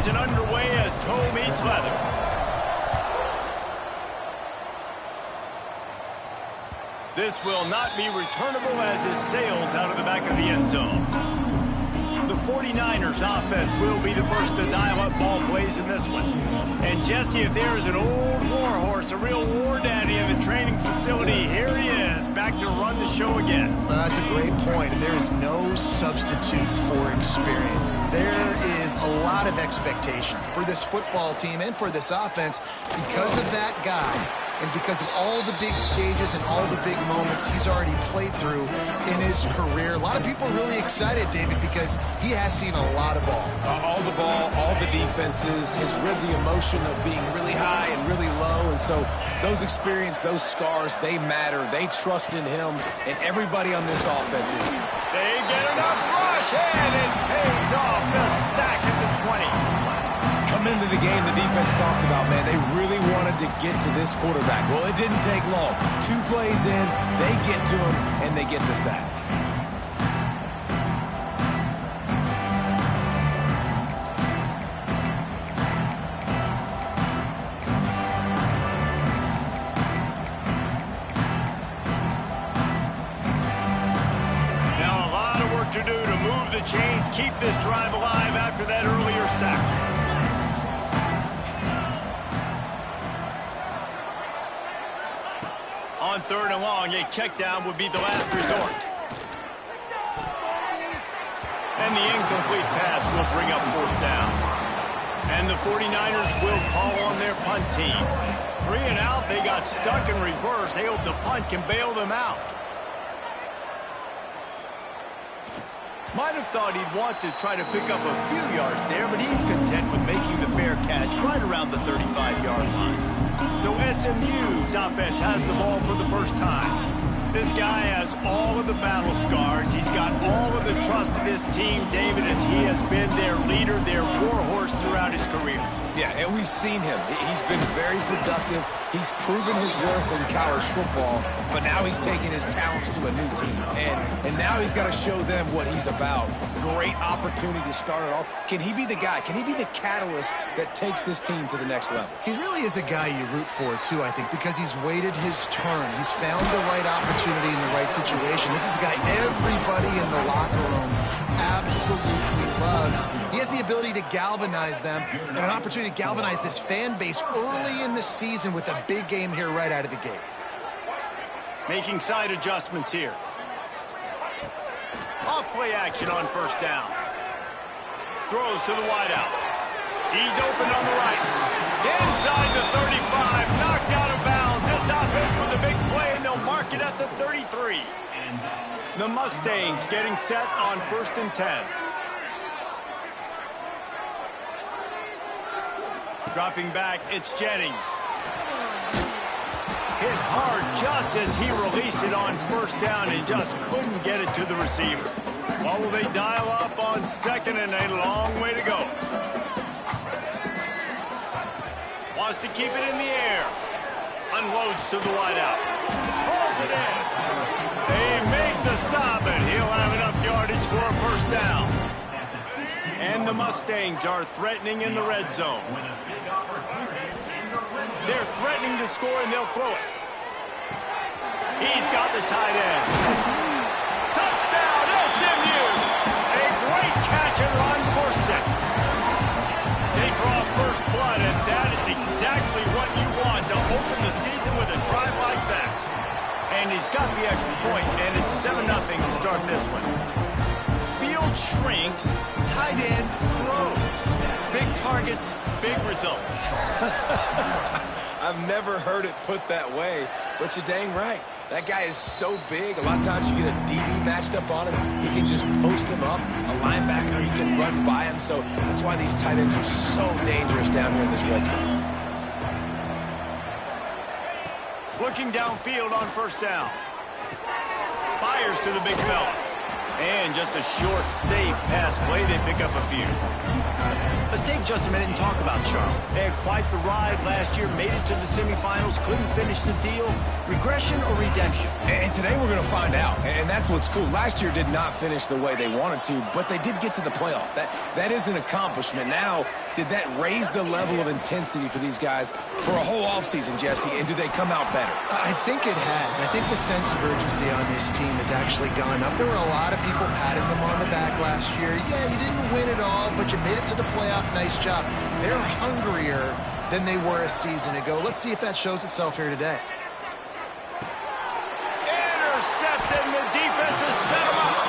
season underway as toe meets leather. This will not be returnable as it sails out of the back of the end zone. The 49ers offense will be the first to dial up ball plays in this one. And Jesse, if there is an old war horse, a real war daddy in the training facility, here he is, back to run the show again. Well, that's a great point, and there is no substitute for experience. There is a lot of expectation for this football team and for this offense because of that guy. And because of all the big stages and all the big moments he's already played through in his career. A lot of people are really excited, David, because he has seen a lot of ball. All the ball, all the defenses, has read the emotion of being really high and really low. And so those experience, those scars, they matter. They trust in him, and everybody on this offense is. They get enough rush, and it pays off. The sack at the 20. Coming into the game, the defense talked about, man, they really wanted to get to this quarterback. Well, it didn't take long. 2 plays in, they get to him, and they get the sack. Now a lot of work to do to move the chains, keep this drive alive after that earlier sack. On 3rd and long, a check down would be the last resort. And the incomplete pass will bring up 4th down. And the 49ers will call on their punt team. 3 and out, they got stuck in reverse. They hope the punt can bail them out. Might have thought he'd want to try to pick up a few yards there, but he's content with making the fair catch right around the 35-yard line. So SMU's offense has the ball for the first time. This guy has all of the battle scars. He's got all of the trust of this team, David, as he has been their leader, their warhorse throughout his career. Yeah, and we've seen him. He's been very productive. He's proven his worth in college football, but now he's taking his talents to a new team. And now he's got to show them what he's about. Great opportunity to start it off. Can he be the guy? Can he be the catalyst that takes this team to the next level? He really is a guy you root for, too, I think, because he's waited his turn. He's found the right opportunity in the right situation. This is a guy everybody in the locker room absolutely loves. He has the ability to galvanize them and an opportunity to galvanize this fan base early in the season with a big game here right out of the gate. Making side adjustments here. Off play action on 1st down. Throws to the wideout. He's open on the right. Inside the 35. Knocked out of bounds. This offense with a big play, and they'll mark it at the 33. The Mustangs getting set on 1st and 10. Dropping back, it's Jennings. Hit hard just as he released it on 1st down and just couldn't get it to the receiver. What will they dial up on 2nd and a long way to go? Wants to keep it in the air. Unloads to the wideout. Pulls it in. They make the stop, and he'll have enough yardage for a 1st down. And the Mustangs are threatening in the red zone. They're threatening to score, and they'll throw it. He's got the tight end. Touchdown, SMU! A great catch and run for 6. They draw first blood, and that is exactly what you want to open the season with a drive like that. And he's got the extra point, and it's 7-0 to start this one. Field shrinks, tight end grows. Big targets, big results. I've never heard it put that way, but you're dang right. That guy is so big. A lot of times you get a DB matched up on him. He can just post him up. A linebacker, he can run by him. So that's why these tight ends are so dangerous down here in this red zone. Looking downfield on 1st down. Fires to the big fella. And just a short, safe pass play. They pick up a few. Let's take take just a minute and talk about Charlotte. They had quite the ride last year, made it to the semifinals, couldn't finish the deal. Regression or redemption? And today we're going to find out, and that's what's cool. Last year did not finish the way they wanted to, but they did get to the playoff. That is an accomplishment. Now, did that raise the level of intensity for these guys for a whole offseason, Jesse, and do they come out better? I think it has. I think the sense of urgency on this team has actually gone up. There were a lot of people patting them on the back last year. Yeah, you didn't win it all, but you made it to the playoff. Nice job. They're hungrier than they were a season ago. Let's see if that shows itself here today. Intercepted, and the defense has set him up.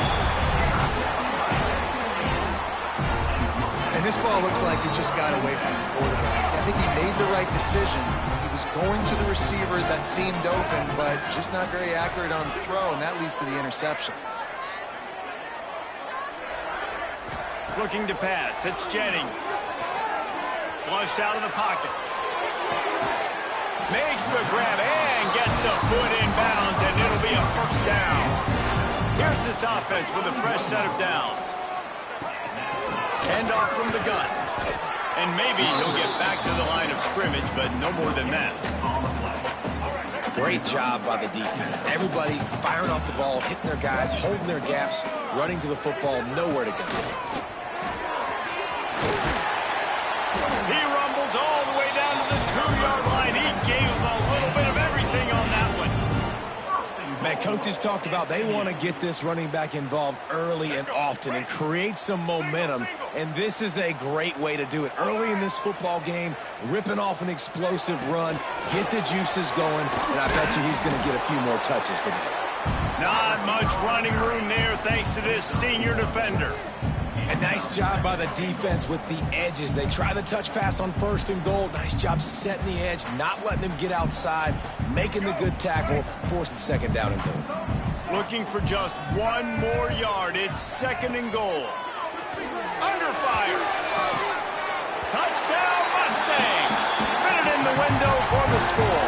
And this ball looks like he just got away from the quarterback. I think he made the right decision. He was going to the receiver that seemed open, but just not very accurate on the throw, and that leads to the interception. Looking to pass. It's Jennings. Flushed out of the pocket. Makes the grab and gets the foot in bounds, and it'll be a first down. Here's this offense with a fresh set of downs. Hand off from the gun. And maybe he'll get back to the line of scrimmage, but no more than that. Great job by the defense. Everybody firing off the ball, hitting their guys, holding their gaps, running to the football, nowhere to go. He rumbles all the way down to the 2-yard line. He gave him a little bit of everything on that one. Man, coaches talked about they want to get this running back involved early and often and create some momentum, and this is a great way to do it. Early in this football game, ripping off an explosive run, get the juices going, and I bet you he's going to get a few more touches today. Not much running room there thanks to this senior defender. A nice job by the defense with the edges. They try the touch pass on 1st and goal. Nice job setting the edge, not letting him get outside, making the good tackle, forcing 2nd down and goal. Looking for just 1 more yard. It's 2nd and goal. Under fire. Touchdown Mustangs. Fitted in the window for the score.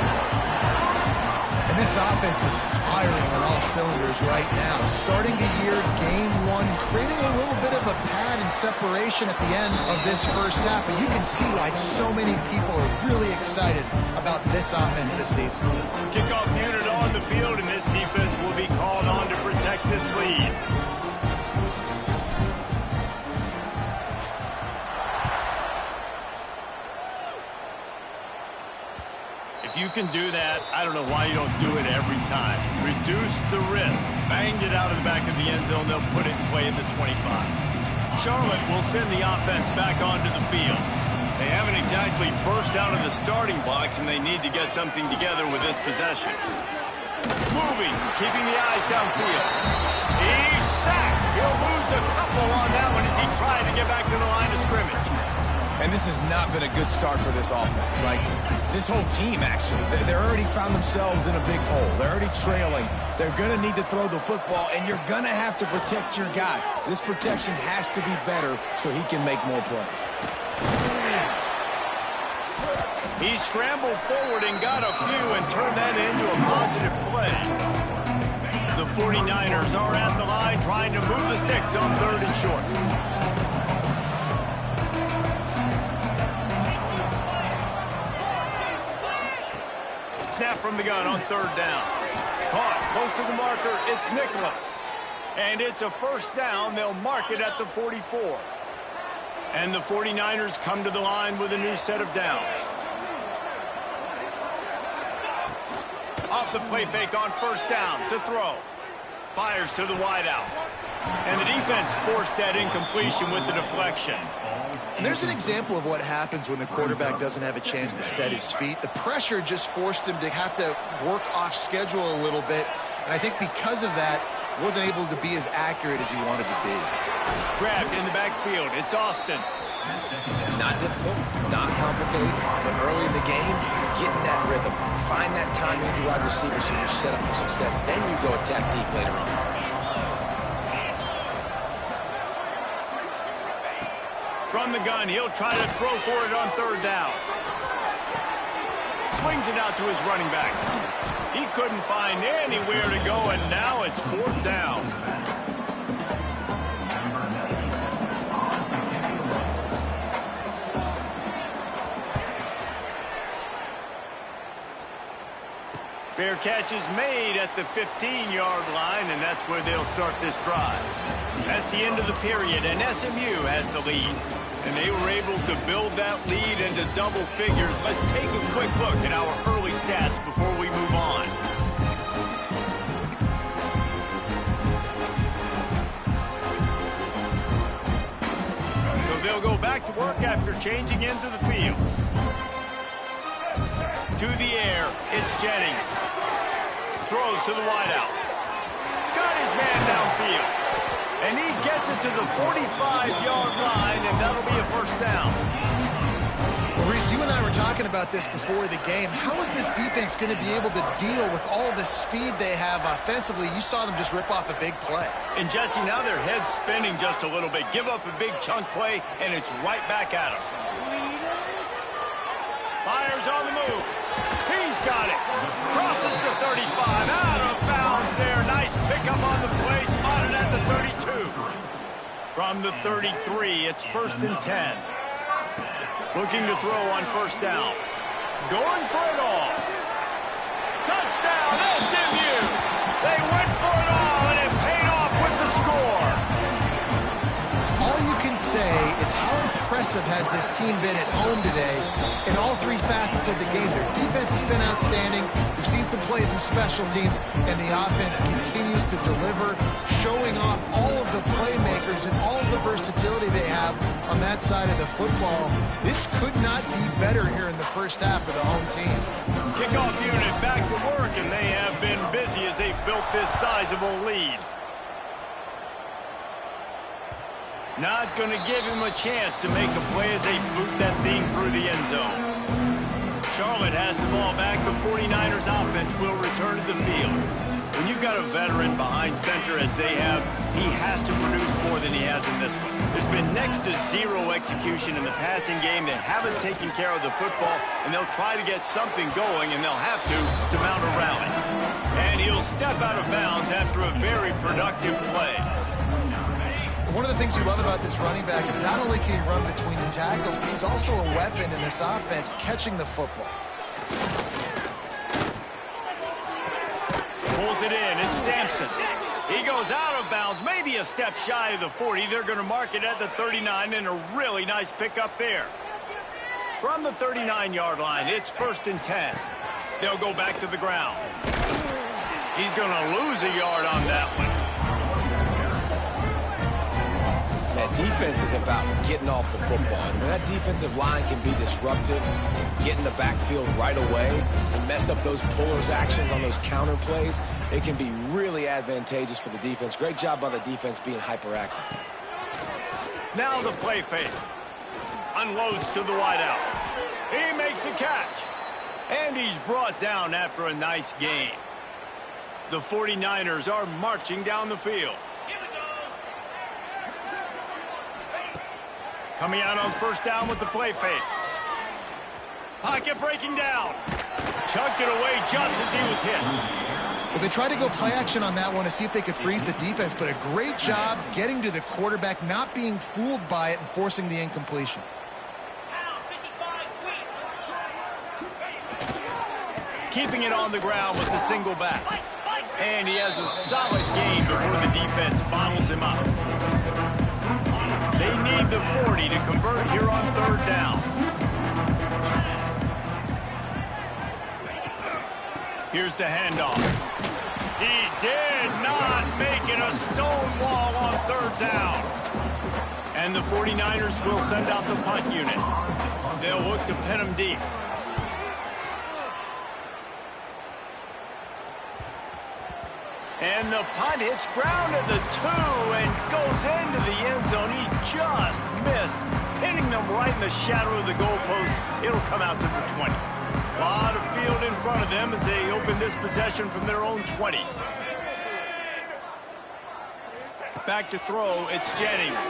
And this offense is firing on all cylinders right now. Starting the year, game 1, creating a little bit of a pad and separation at the end of this first half. But you can see why so many people are really excited about this offense this season. Kickoff unit on the field, and this defense will be called on to protect this lead. If you can do that, I don't know why you don't do it every time. Reduce the risk. Banged it out of the back of the end zone. They'll put it in play at the 25. Charlotte will send the offense back onto the field. They haven't exactly burst out of the starting blocks, and they need to get something together with this possession. Moving, keeping the eyes downfield. He's sacked. He'll lose a couple on that one as he tried to get back to the line of scrimmage. And this has not been a good start for this offense. Like, this whole team, actually. They're already found themselves in a big hole. They're already trailing. They're going to need to throw the football, and you're going to have to protect your guy. This protection has to be better so he can make more plays. He scrambled forward and got a few and turned that into a positive play. The 49ers are at the line trying to move the sticks on 3rd and short. Snap from the gun on 3rd down. Caught close to the marker. It's Nicholas. And it's a first down. They'll mark it at the 44. And the 49ers come to the line with a new set of downs. Off the play fake on 1st down to throw. Fires to the wideout. And the defense forced that incompletion with the deflection. And there's an example of what happens when the quarterback doesn't have a chance to set his feet. The pressure just forced him to have to work off schedule a little bit. And I think because of that, wasn't able to be as accurate as he wanted to be. Grabbed in the backfield. It's Austin. Not difficult, not complicated, but early in the game, getting that rhythm. Find that timing to wide receiver so you're set up for success. Then you go attack deep later on. From the gun, he'll try to throw for it on 3rd down. Swings it out to his running back. He couldn't find anywhere to go, and now it's 4th down. Fair catch is made at the 15-yard line, and that's where they'll start this drive. That's the end of the period, and SMU has the lead. And they were able to build that lead into double figures. Let's take a quick look at our early stats before we move on. So they'll go back to work after changing into the field. To the air, it's Jennings. Throws to the wideout. Got his man downfield. And he gets it to the 45-yard line, and that'll be a first down. Well, Reese, you and I were talking about this before the game. How is this defense going to be able to deal with all the speed they have offensively? You saw them just rip off a big play. And, Jesse, now their head's spinning just a little bit. Give up a big chunk play, and it's right back at them. Fires on the move. He's got it. Crosses the 35. Out of bounds there. Nice pickup on the play. Spotted at the 32. From the 33, it's 1st and 10. Looking to throw on first down. Going for it all. Touchdown, SMU. They went for it all, and it paid off with the score. All you can say is how impressive has this team been at home today in all three facets of the game. Their defense has been outstanding. We've seen some plays in special teams, and the offense continues to deliver, showing off all of the playmakers and all of the versatility they have on that side of the football. This could not be better here in the first half of the home team. Kickoff unit back to work, and they have been busy as they've built this sizable lead. Not going to give him a chance to make a play as they boot that thing through the end zone. Charlotte has the ball back. The 49ers offense will return to the field. When you've got a veteran behind center as they have, he has to produce more than he has in this one. There's been next to zero execution in the passing game. They haven't taken care of the football, and they'll try to get something going, and they'll have to mount a rally. And he'll step out of bounds after a very productive play. One of the things you love about this running back is not only can he run between the tackles, but he's also a weapon in this offense catching the football. Pulls it in. It's Sampson. He goes out of bounds, maybe a step shy of the 40. They're going to mark it at the 39, and a really nice pickup there. From the 39-yard line, it's 1st and 10. They'll go back to the ground. He's going to lose a yard on that one. That defense is about getting off the football. And when that defensive line can be disruptive, get in the backfield right away, and mess up those pullers' actions on those counter plays, it can be really advantageous for the defense. Great job by the defense being hyperactive. Now the play fake. Unloads to the wideout. He makes a catch. And he's brought down after a nice gain. The 49ers are marching down the field. Coming out on first down with the play fake. Pocket breaking down. Chucked it away just as he was hit. Well, they tried to go play action on that one to see if they could freeze the defense, but a great job getting to the quarterback, not being fooled by it and forcing the incompletion. Keeping it on the ground with the single back. And he has a solid gain before the defense bottles him up. They need the 40 to convert here on third down. Here's the handoff. He did not make it a stone wall on third down. And the 49ers will send out the punt unit. They'll look to pin him deep. And the punt hits ground at the 2 and goes into the end zone. He just missed, pinning them right in the shadow of the goalpost. It'll come out to the 20. A lot of field in front of them as they open this possession from their own 20. Back to throw, it's Jennings.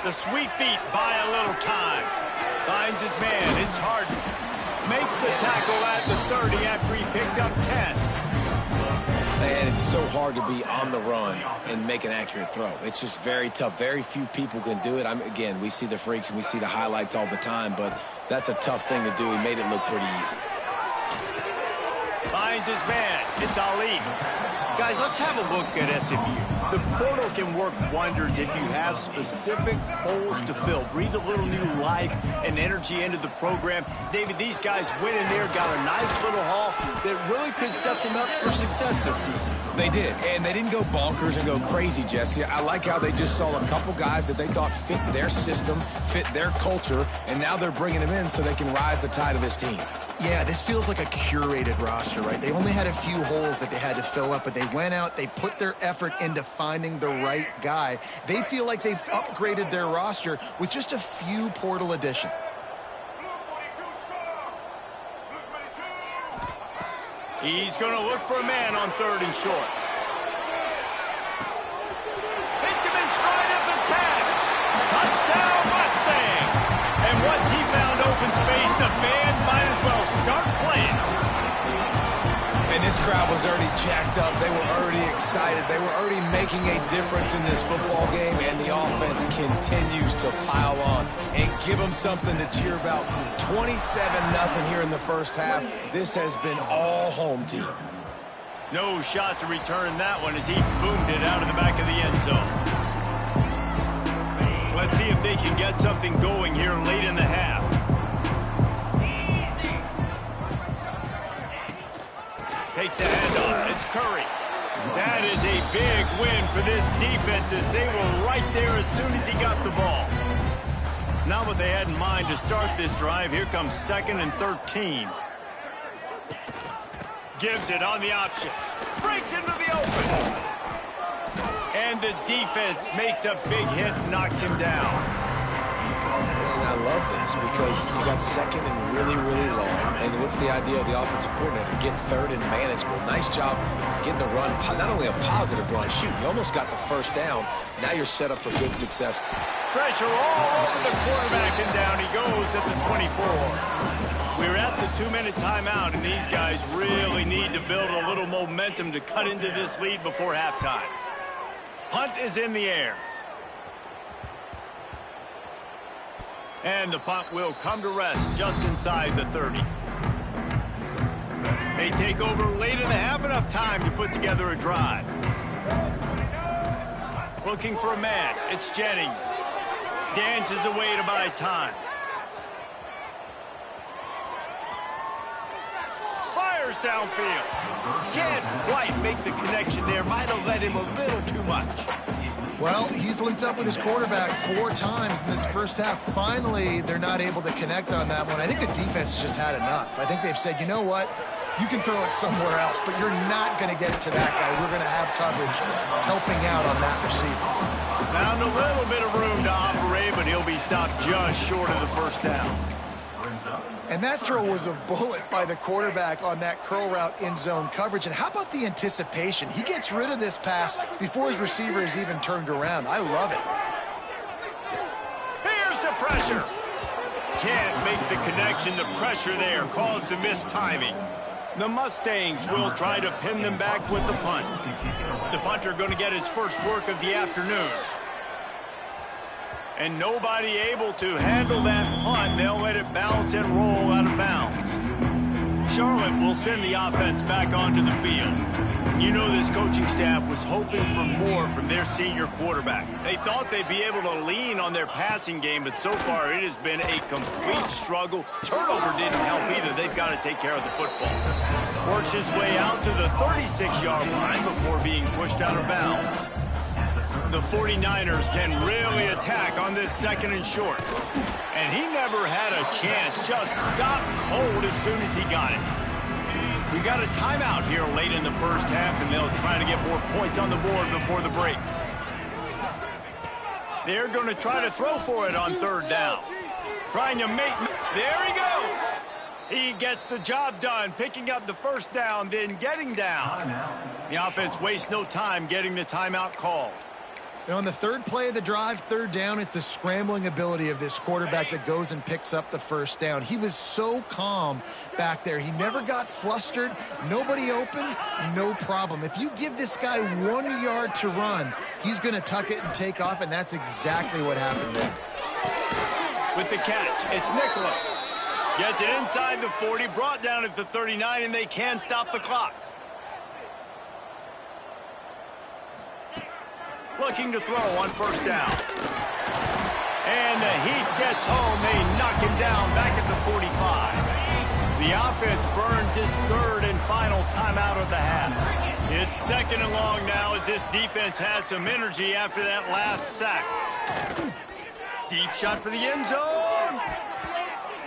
The sweet feet buy a little time. Finds his man, it's Harden. Makes the tackle at the 30 after he picked up 10. And it's so hard to be on the run and make an accurate throw. It's just very tough. Very few people can do it. Again, we see the freaks and we see the highlights all the time, but that's a tough thing to do. He made it look pretty easy. Finds his man. It's Ali. Guys, let's have a look at SMU. The portal can work wonders if you have specific holes to fill. Breathe a little new life and energy into the program. David, these guys went in there, got a nice little haul that really could set them up for success this season. They did, and they didn't go bonkers and go crazy, Jesse. I like how they just saw a couple guys that they thought fit their system, fit their culture, and now they're bringing them in so they can rise the tide of this team. Yeah, this feels like a curated roster, right? They only had a few holes that they had to fill up, but they went out, they put their effort into finding the right guy. They feel like they've upgraded their roster with just a few portal additions. He's going to look for a man on 3rd and short. Hits him in stride of the 10. Touchdown, Mustangs. And once he found open space, the band might as well start playing. And this crowd was already jacked up. They were already excited. They were already making a difference in this football game, and the offense continues to pile on and give them something to cheer about. 27-0 here in the first half. This has been all home team. No shot to return that one as he boomed it out of the back of the end zone. Let's see if they can get something going here late in the half. Takes the handoff. It's Curry. That is a big win for this defense as they were right there as soon as he got the ball. Not what they had in mind to start this drive. Here comes 2nd and 13. Gives it on the option. Breaks into the open. And the defense makes a big hit and knocks him down. And I love this because you got 2nd and really, really long. And what's the idea of the offensive coordinator? Get 3rd and manageable. Nice job getting a run, not only a positive run. Shoot, you almost got the 1st down. Now you're set up for good success. Pressure all over the quarterback, and down he goes at the 24. We're at the 2-minute timeout, and these guys really need to build a little momentum to cut into this lead before halftime. Punt is in the air. And the punt will come to rest just inside the 30. They take over late in the half, enough time to put together a drive. Looking for a man. It's Jennings. Dances away to buy time. Fires downfield. Can't quite make the connection there. Might have let him a little too much. Well, he's linked up with his quarterback 4 times in this first half. Finally, they're not able to connect on that one. I think the defense just had enough. I think they've said, you know what? You can throw it somewhere else, but you're not going to get it to that guy. We're going to have coverage helping out on that receiver. Found a little bit of room to operate, but he'll be stopped just short of the 1st down. And that throw was a bullet by the quarterback on that curl route in zone coverage. And how about the anticipation? He gets rid of this pass before his receiver is even turned around. I love it. Here's the pressure. Can't make the connection. The pressure there caused the missed timing. The Mustangs will try to pin them back with the punt. The punter going to get his first work of the afternoon. And nobody able to handle that punt. They'll let it bounce and roll out of bounds. Charlotte will send the offense back onto the field. You know this coaching staff was hoping for more from their senior quarterback. They thought they'd be able to lean on their passing game, but so far it has been a complete struggle. Turnover didn't help either. They've got to take care of the football. Works his way out to the 36-yard line before being pushed out of bounds. The 49ers can really attack on this 2nd and short. And he never had a chance, just stopped cold as soon as he got it. We got a timeout here late in the first half, and they'll try to get more points on the board before the break. They're going to try to throw for it on 3rd down. Trying to make... There he goes! He gets the job done, picking up the 1st down, then getting down. The offense wastes no time getting the timeout called. And on the 3rd play of the drive, 3rd down, it's the scrambling ability of this quarterback that goes and picks up the 1st down. He was so calm back there. He never got flustered. Nobody open, no problem. If you give this guy 1 yard to run, he's going to tuck it and take off, and that's exactly what happened there. With the catch, it's Nicholas. Gets it inside the 40, brought down at the 39, and they can stop the clock. Looking to throw on first down. And the Heat gets home. They knock him down back at the 45. The offense burns its third and final timeout of the half. It's second and long now as this defense has some energy after that last sack. Deep shot for the end zone.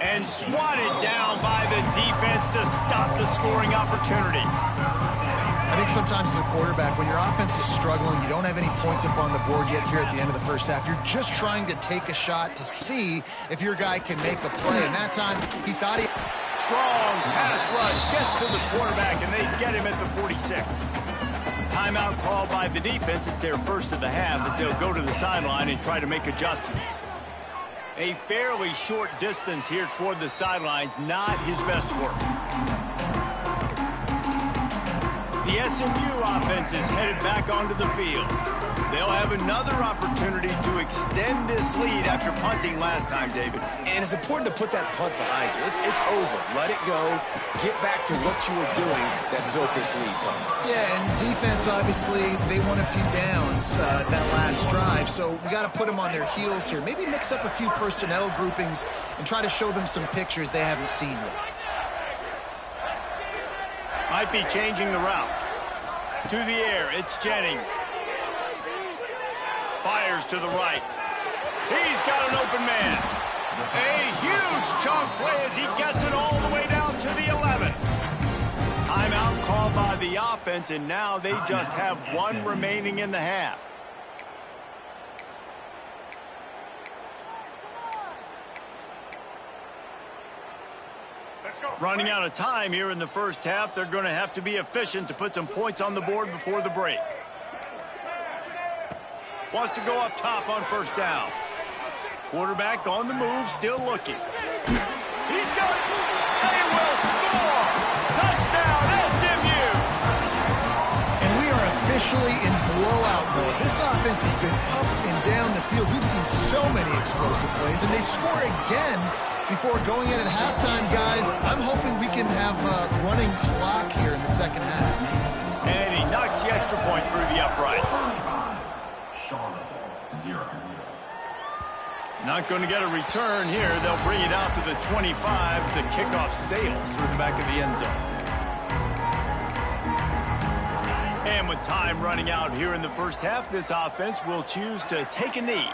And swatted down by the defense to stop the scoring opportunity. I think sometimes as a quarterback, when your offense is struggling, you don't have any points up on the board yet here at the end of the first half. You're just trying to take a shot to see if your guy can make a play. And that time, he thought he... Strong pass rush gets to the quarterback, and they get him at the 46. Timeout called by the defense. It's their first of the half as they'll go to the sideline and try to make adjustments. A fairly short distance here toward the sidelines, not his best work. The SMU offense is headed back onto the field. They'll have another opportunity to extend this lead after punting last time, David. And it's important to put that punt behind you. It's over. Let it go. Get back to what you were doing that built this lead, Tom. Yeah, and defense, obviously, they won a few downs that last drive, so we got to put them on their heels here. Maybe mix up a few personnel groupings and try to show them some pictures they haven't seen yet. Might be changing the route. To the air, it's Jennings. Fires to the right. He's got an open man. A huge chunk play as he gets it all the way down to the 11. Timeout called by the offense, and now they just have one remaining in the half. Running out of time here in the first half. They're going to have to be efficient to put some points on the board before the break. Wants to go up top on first down. Quarterback on the move, still looking. He's got it. They will score. Touchdown, SMU. And we are officially in blowout mode. This offense has been up and down the field. We've seen so many explosive plays, and they score again before going in at halftime, guys. I'm hoping we can have a running clock here in the second half. And he knocks the extra point through the uprights. Not going to get a return here. They'll bring it out to the 25. The kickoff sails through the back of the end zone. And with time running out here in the first half, this offense will choose to take a knee.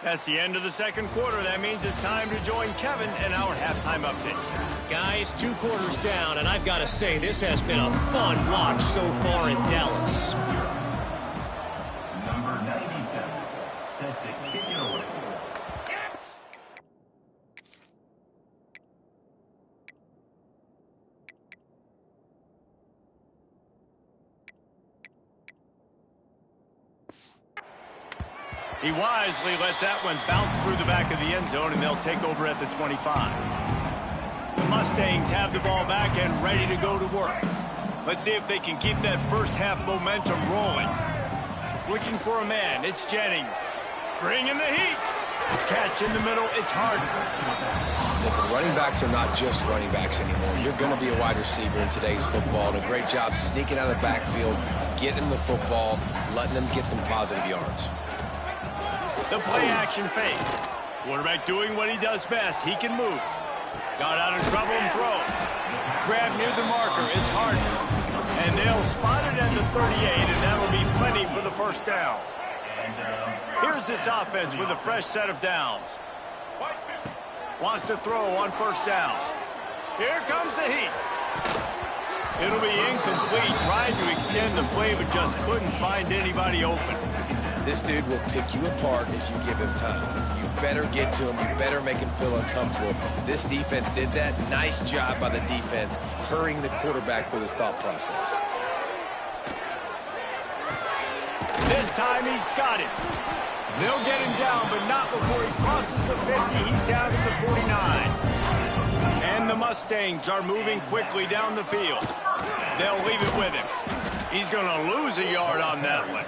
That's the end of the second quarter. That means it's time to join Kevin in our halftime update. Guys, 2 quarters down, and I've got to say, this has been a fun watch so far in Dallas. Number 97, set to kick it away. He wisely lets that one bounce through the back of the end zone, and they'll take over at the 25. The Mustangs have the ball back and ready to go to work. Let's see if they can keep that first half momentum rolling. Looking for a man, it's Jennings. Bringing the heat. Catch in the middle, it's Harden. Listen, running backs are not just running backs anymore. You're going to be a wide receiver in today's football. And a great job sneaking out of the backfield, getting them the football, letting them get some positive yards. The play-action fake. Quarterback doing what he does best. He can move. Got out of trouble and throws. Grab near the marker. It's Harden. And they'll spot it at the 38, and that'll be plenty for the first down. Here's this offense with a fresh set of downs. Wants to throw on first down. Here comes the heat. It'll be incomplete. Tried to extend the play, but just couldn't find anybody open. This dude will pick you apart if you give him time. You better get to him. You better make him feel uncomfortable. This defense did that. Nice job by the defense, hurrying the quarterback through his thought process. This time he's got it. They'll get him down, but not before he crosses the 50. He's down to the 49. And the Mustangs are moving quickly down the field. They'll leave it with him. He's going to lose a yard on that one.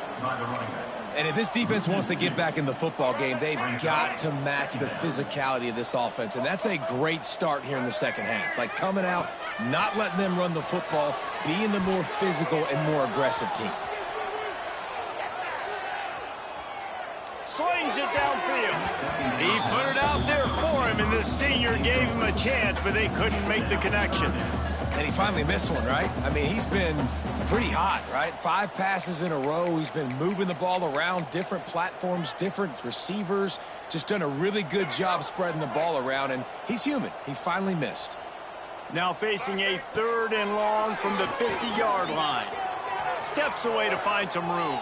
And if this defense wants to get back in the football game, they've got to match the physicality of this offense. And that's a great start here in the second half. Like coming out, not letting them run the football, being the more physical and more aggressive team. Slings it downfield. He put it out there for him, and the senior gave him a chance, but they couldn't make the connection. And he finally missed one, right? I mean, he's been pretty hot, right? 5 passes in a row. He's been moving the ball around different platforms, different receivers. Just done a really good job spreading the ball around, and he's human. He finally missed. Now facing a 3rd and long from the 50-yard line. Steps away to find some room.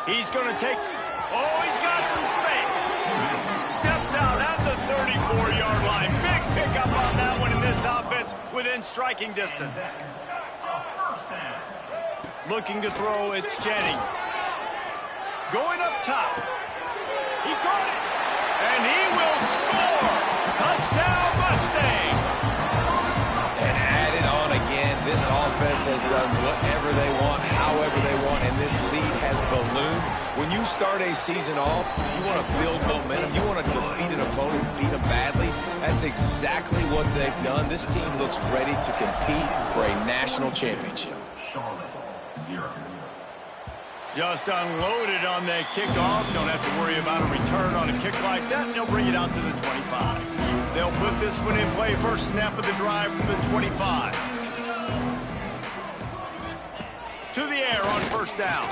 He's going to take... Oh, he's got some space. Steps out at the 34-yard line. Big pickup on that one in this offense within striking distance. Looking to throw, it's Jennings. Going up top. He caught it. And he will score. Touchdown, Mustangs. And add it on again. This offense has done whatever they want, however they want, and this lead has ballooned. When you start a season off, you want to build momentum. You want to defeat an opponent, beat them badly. That's exactly what they've done. This team looks ready to compete for a national championship. Just unloaded on that kickoff. Don't have to worry about a return on a kick like that. And they'll bring it out to the 25. They'll put this one in play. First snap of the drive from the 25. To the air on first down.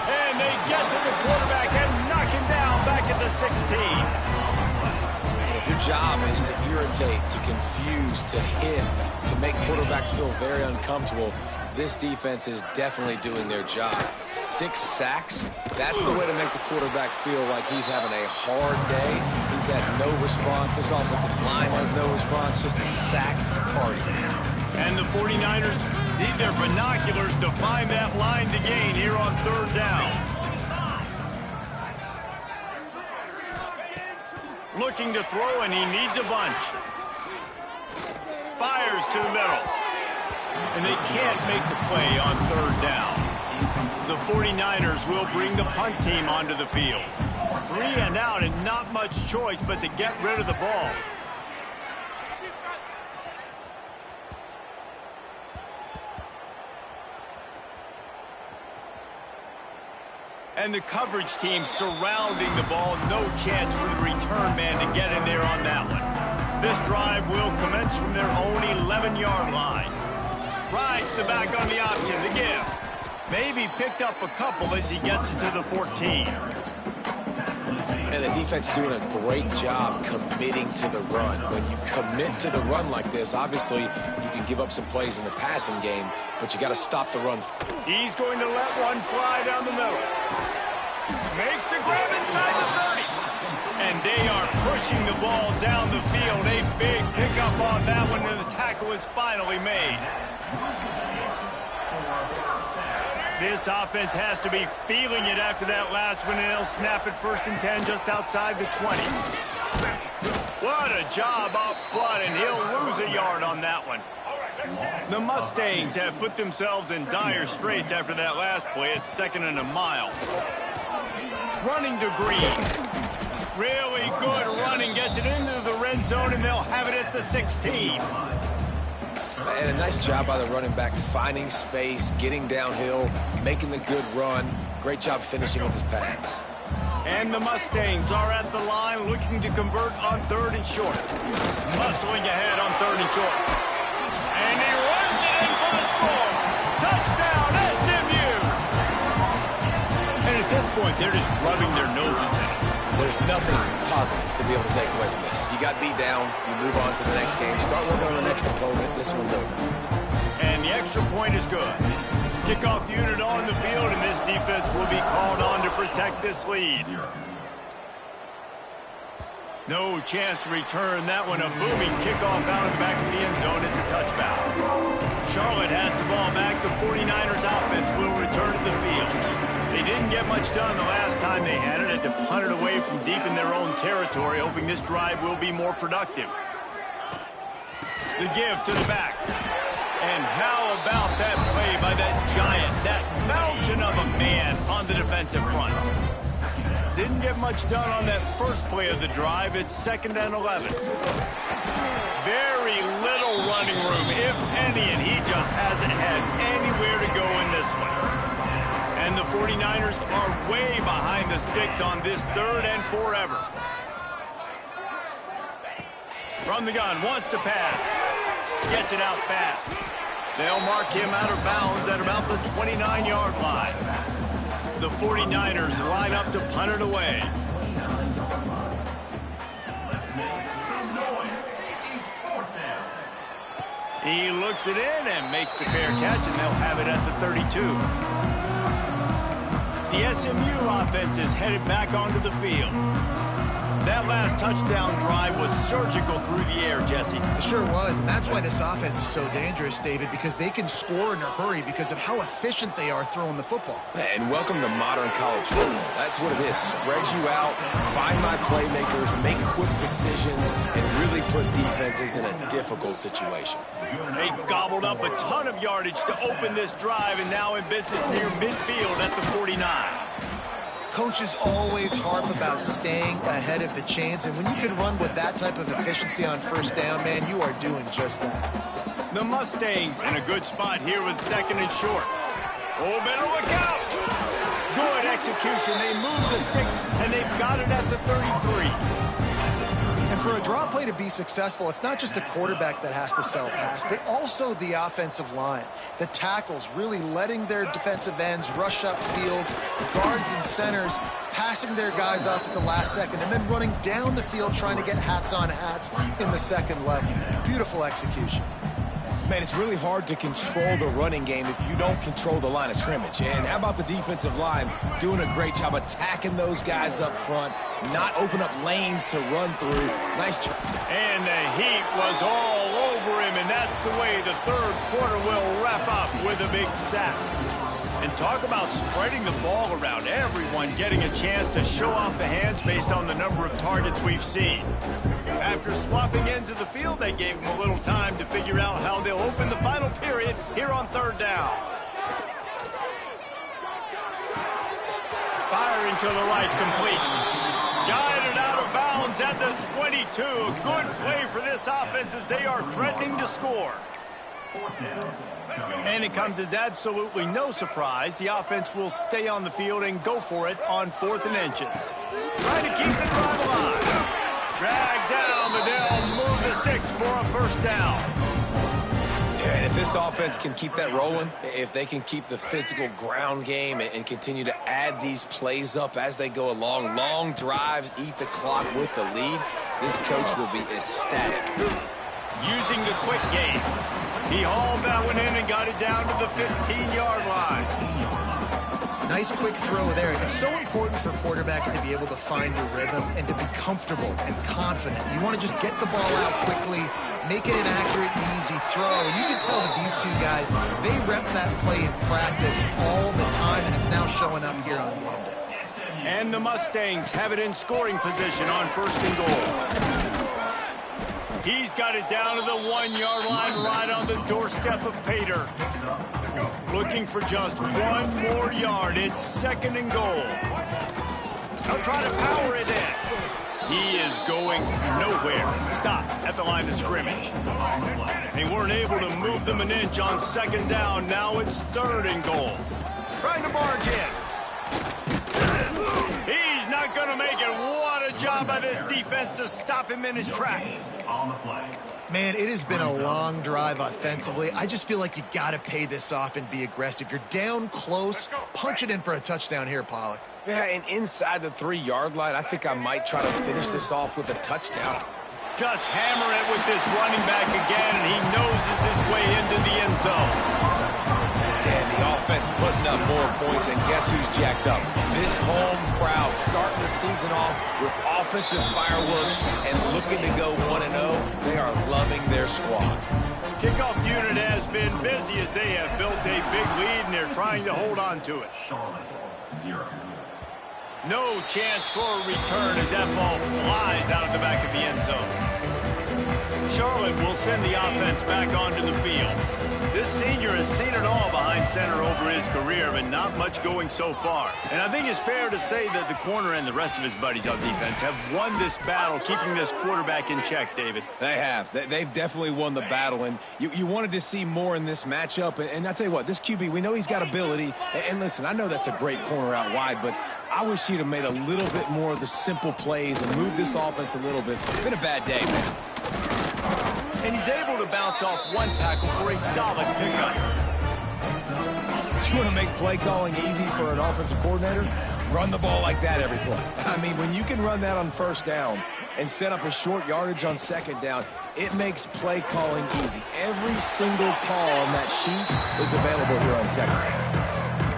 And they get to the quarterback and knock him down back at the 16. And if your job is to irritate, to confuse, to hit, to make quarterbacks feel very uncomfortable, this defense is definitely doing their job. 6 sacks, that's the way to make the quarterback feel like he's having a hard day. He's had no response. This offensive line has no response, just a sack party. And the 49ers need their binoculars to find that line to gain here on 3rd down. Looking to throw, and he needs a bunch. Fires to the middle. And they can't make the play on 3rd down. The 49ers will bring the punt team onto the field. 3 and out, and not much choice but to get rid of the ball. And the coverage team surrounding the ball. No chance for the return man to get in there on that one. This drive will commence from their own 11-yard line. Rides the back on the option, the give. Maybe picked up a couple as he gets it to the 14. And the defense is doing a great job committing to the run. When you commit to the run like this, obviously you can give up some plays in the passing game, but you got to stop the run. He's going to let one fly down the middle. Makes the grab inside the 30. And they are pushing the ball down the field. A big pickup on that one, and the tackle is finally made. This offense has to be feeling it after that last one, and they'll snap it 1st and 10 just outside the 20. What a job up front, and he'll lose a yard on that one. The Mustangs have put themselves in dire straits after that last play. It's 2nd and a mile. Running to Green. Really good running, gets it into the red zone, and they'll have it at the 16. And a nice job by the running back, finding space, getting downhill, making the good run. Great job finishing with his pads. And the Mustangs are at the line looking to convert on 3rd and short. Muscling ahead on 3rd and short. And he runs it in for the score. Touchdown, SMU! And at this point, they're just rubbing their noses in it. There's nothing positive to be able to take away from this. You got beat down, you move on to the next game, start working on the next opponent, this one's over. And the extra point is good. Kickoff unit on the field, and this defense will be called on to protect this lead. No chance to return that one. A booming kickoff out of the back of the end zone. It's a touchback. Charlotte has the ball back. The 49ers offense will return to the field. They didn't Didn't get much done the last time they had it. Had to punt it away from deep in their own territory, hoping this drive will be more productive. The give to the back. And how about that play by that giant, that mountain of a man on the defensive front? Didn't get much done on that first play of the drive. It's 2nd and 11. Very little running room, if any, and he just hasn't had anywhere to go in this one. And the 49ers are way behind the sticks on this 3rd and forever. From the gun, wants to pass. Gets it out fast. They'll mark him out of bounds at about the 29-yard line. The 49ers line up to punt it away. He looks it in and makes the fair catch, and they'll have it at the 32. The SMU offense is headed back onto the field. That last touchdown drive was surgical through the air, Jesse. It sure was, and that's why this offense is so dangerous, David, because they can score in a hurry because of how efficient they are throwing the football. And welcome to modern college football. That's what it is. Spread you out, find my playmakers, make quick decisions, and really put defenses in a difficult situation. They gobbled up a ton of yardage to open this drive, and now in business near midfield at the 49. Coaches always harp about staying ahead of the chains, and when you can run with that type of efficiency on 1st down, man, you are doing just that. The Mustangs in a good spot here with 2nd and short. Oh, better look out! Good execution. They move the sticks, and they've got it at the 33. And for a draw play to be successful, it's not just the quarterback that has to sell pass, but also the offensive line. The tackles really letting their defensive ends rush upfield, guards and centers passing their guys off at the last second, and then running down the field trying to get hats on hats in the 2nd level. Beautiful execution. Man, it's really hard to control the running game if you don't control the line of scrimmage. And how about the defensive line doing a great job attacking those guys up front, not open up lanes to run through. Nice job. And the heat was all over him, and that's the way the 3rd quarter will wrap up with a big sack. And talk about spreading the ball around, everyone getting a chance to show off the hands based on the number of targets we've seen. After swapping ends of the field, they gave them a little time to figure out how they'll open the final period here on 3rd down. Firing to the right, complete. Guided out of bounds at the 22. A good play for this offense as they are threatening to score. And it comes as absolutely no surprise. The offense will stay on the field and go for it on 4th and inches. Trying to keep the drive alive. Drag down, but they'll move the sticks for a 1st down. Yeah, and if this offense can keep that rolling, if they can keep the physical ground game and continue to add these plays up as they go along, long drives, eat the clock with the lead, this coach will be ecstatic. Using the quick game. He hauled that one in and got it down to the 15-yard line. Nice quick throw there. It's so important for quarterbacks to be able to find your rhythm and to be comfortable and confident. You want to just get the ball out quickly, make it an accurate and easy throw. And you can tell that these two guys, they rep that play in practice all the time, and it's now showing up here on game day. And the Mustangs have it in scoring position on 1st and goal. He's got it down to the 1-yard line right on the doorstep of Pater. Looking for just 1 more yard. It's 2nd and goal. They'll try to power it in. He is going nowhere. Stop at the line of scrimmage. They weren't able to move them an inch on 2nd down. Now it's 3rd and goal. Trying to barge in. He's not going to make it. What a job by this defense to stop him in his tracks. Man, it has been a long drive offensively. I just feel like you got to pay this off and be aggressive. You're down close. Punch it in for a touchdown here, Pollock. Yeah, and inside the 3-yard line, I think I might try to finish this off with a touchdown. Just hammer it with this running back again, and he noses his way into the end zone. And the offense putting up more points, and guess who's jacked up? This home crowd starting the season off with offensive fireworks and looking to go 1-0. They are loving their squad. Kickoff unit has been busy as they have built a big lead, and they're trying to hold on to it. 0. No chance for a return as that ball flies out of the back of the end zone. Charlotte will send the offense back onto the field. This senior has seen it all behind center over his career, but not much going so far. And I think it's fair to say that the corner and the rest of his buddies on defense have won this battle, keeping this quarterback in check, David. They have. They've definitely won the battle, and you wanted to see more in this matchup. And I tell you what, this QB, we know he's got ability. And listen, I know that's a great corner out wide, but I wish he'd have made a little bit more of the simple plays and moved this offense a little bit. It's been a bad day, man. And he's able to bounce off one tackle for a solid pickup. You want to make play calling easy for an offensive coordinator? Run the ball like that every play. I mean, when you can run that on first down and set up a short yardage on second down, it makes play calling easy. Every single call on that sheet is available here on second down.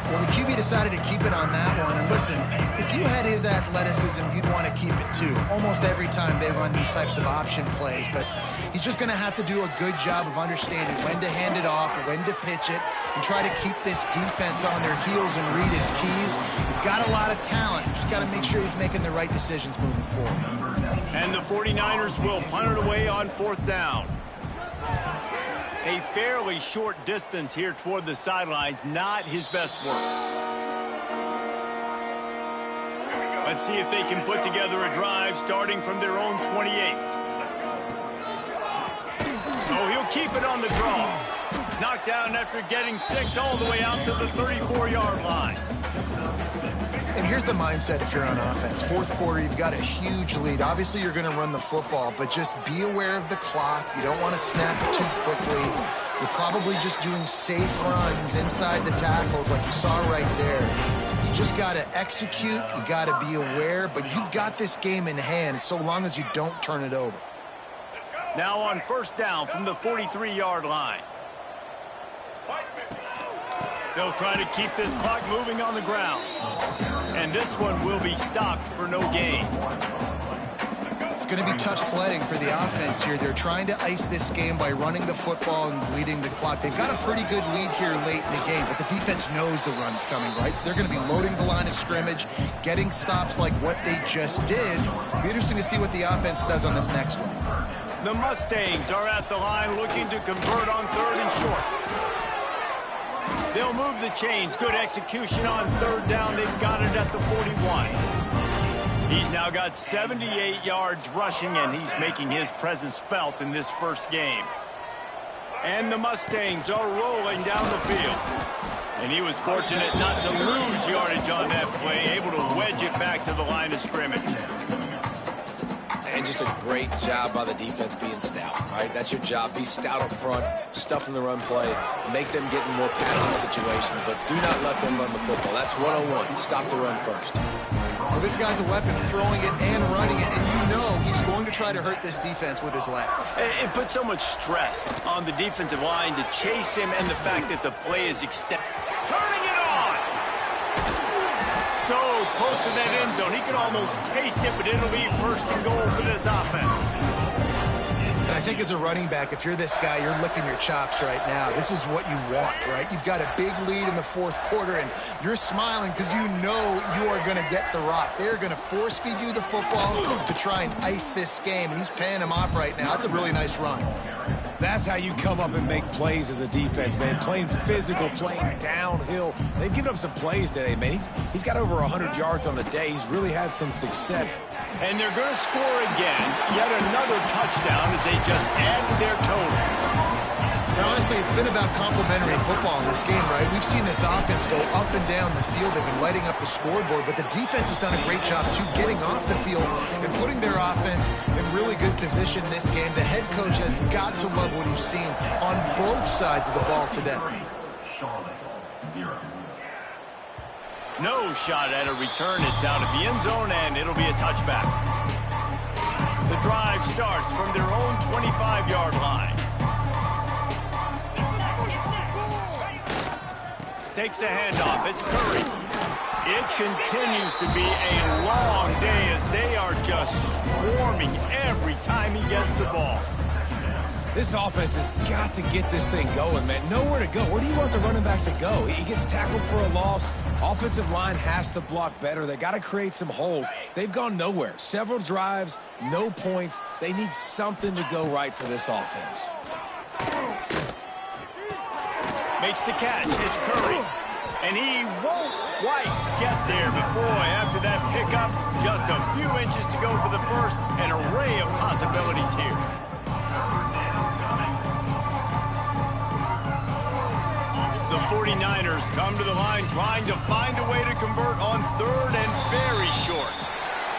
Well, the QB decided to keep it on that one. And listen, if you had his athleticism, you'd want to keep it too. Almost every time they run these types of option plays. But he's just going to have to do a good job of understanding when to hand it off, when to pitch it, and try to keep this defense on their heels and read his keys. He's got a lot of talent. He's just got to make sure he's making the right decisions moving forward. And the 49ers will punt it away on fourth down. A fairly short distance here toward the sidelines, not his best work. Let's see if they can put together a drive starting from their own 28. Oh, he'll keep it on the draw. Knocked down after getting 6 all the way out to the 34-yard line. And here's the mindset if you're on offense. Fourth quarter, you've got a huge lead. Obviously, you're going to run the football, but just be aware of the clock. You don't want to snap it too quickly. You're probably just doing safe runs inside the tackles like you saw right there. You just got to execute. You got to be aware, but you've got this game in hand so long as you don't turn it over. Now on first down from the 43-yard line. They'll try to keep this clock moving on the ground. And this one will be stopped for no gain. It's going to be tough sledding for the offense here. They're trying to ice this game by running the football and leading the clock. They've got a pretty good lead here late in the game, but the defense knows the run's coming, right? So they're going to be loading the line of scrimmage, getting stops like what they just did. It'll be interesting to see what the offense does on this next one. The Mustangs are at the line looking to convert on third and short. They'll move the chains. Good execution on third down. They've got it at the 41. He's now got 78 yards rushing, and he's making his presence felt in this first game. And the Mustangs are rolling down the field. And he was fortunate not to lose yardage on that play, able to wedge it back to the line of scrimmage. And just a great job by the defense being stout, right? That's your job. Be stout up front, stuff in the run play, make them get in more passing situations, but do not let them run the football. That's 101. Stop the run first. Well, this guy's a weapon, throwing it and running it, and you know he's going to try to hurt this defense with his legs. It puts so much stress on the defensive line to chase him, and the fact that the play is extended. Turning it on! So close to that end zone. He can almost taste it, but it'll be first and goal for this offense. And I think as a running back, if you're this guy, you're licking your chops right now. This is what you want, right? You've got a big lead in the fourth quarter, and you're smiling because you know you are going to get the rock. They're going to force feed you the football to try and ice this game, and he's paying him off right now. That's a really nice run. That's how you come up and make plays as a defense, man. Playing physical, playing downhill. They've given up some plays today, man. He's got over 100 yards on the day. He's really had some success. And they're going to score again. Yet another touchdown as they just add to their total. Now, honestly, it's been about complementary football in this game, right? We've seen this offense go up and down the field. They've been lighting up the scoreboard, but the defense has done a great job, too, getting off the field and putting their offense in really good position in this game. The head coach has got to love what he's seen on both sides of the ball today. Charlotte, 0. No shot at a return. It's out of the end zone, and it'll be a touchback. The drive starts from their own 25-yard line. Takes the handoff. It's Curry. It continues to be a long day as they are just swarming every time he gets the ball. This offense has got to get this thing going, man. Nowhere to go. Where do you want the running back to go? He gets tackled for a loss. Offensive line has to block better. They got to create some holes. They've gone nowhere. Several drives, no points. They need something to go right for this offense. Makes the catch. It's Curry. And he won't quite get there. But, boy, after that pickup, just a few inches to go for the first. An array of possibilities here. The 49ers come to the line trying to find a way to convert on third and very short.